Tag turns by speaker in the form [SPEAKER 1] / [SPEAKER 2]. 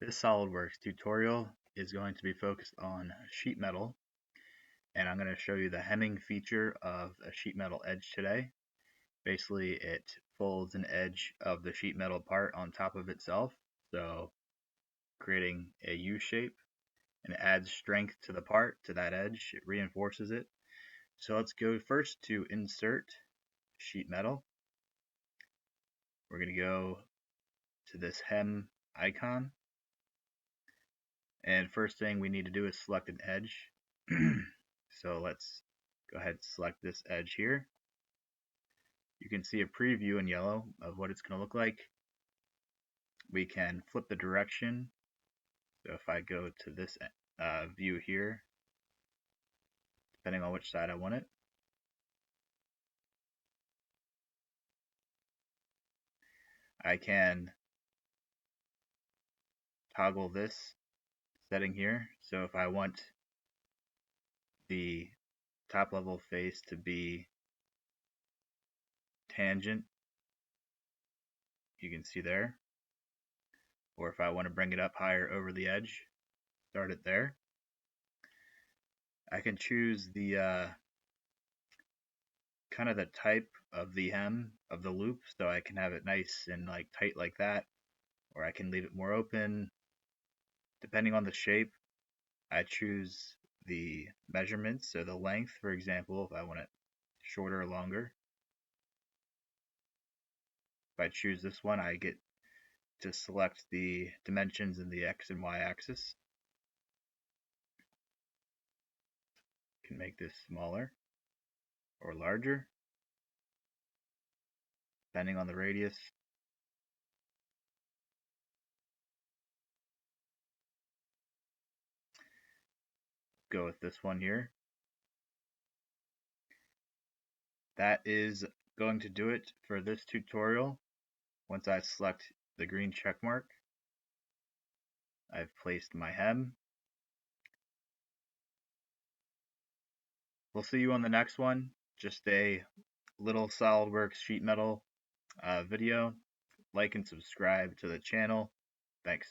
[SPEAKER 1] This Solidworks tutorial is going to be focused on sheet metal, and I'm going to show you the hemming feature of a sheet metal edge today. Basically, it folds an edge of the sheet metal part on top of itself, so creating a U shape, and it adds strength to the part, to that edge. It reinforces it. So let's go first to insert sheet metal. We're going to go to this hem icon. And first thing we need to do is select an edge. So let's go ahead and select this edge here. You can see a preview in yellow of what it's going to look like. We can flip the direction. So if I go to this view here, depending on which side I want it, I can toggle this setting here. So if I want the top level face to be tangent, you can see there. Or if I want to bring it up higher over the edge, start it there. I can choose the kind of the type of the hem of the loop, so I can have it nice and like tight like that, or I can leave it more open. Depending on the shape, I choose the measurements, so the length, for example, if I want it shorter or longer. If I choose this one, I get to select the dimensions in the X and Y axis. Can make this smaller or larger, depending on the radius. Go with this one here. That is going to do it for this tutorial. Once I select the green check mark, I've placed my hem. We'll see you on the next one. Just a little SolidWorks sheet metal video. Like and subscribe to the channel. Thanks.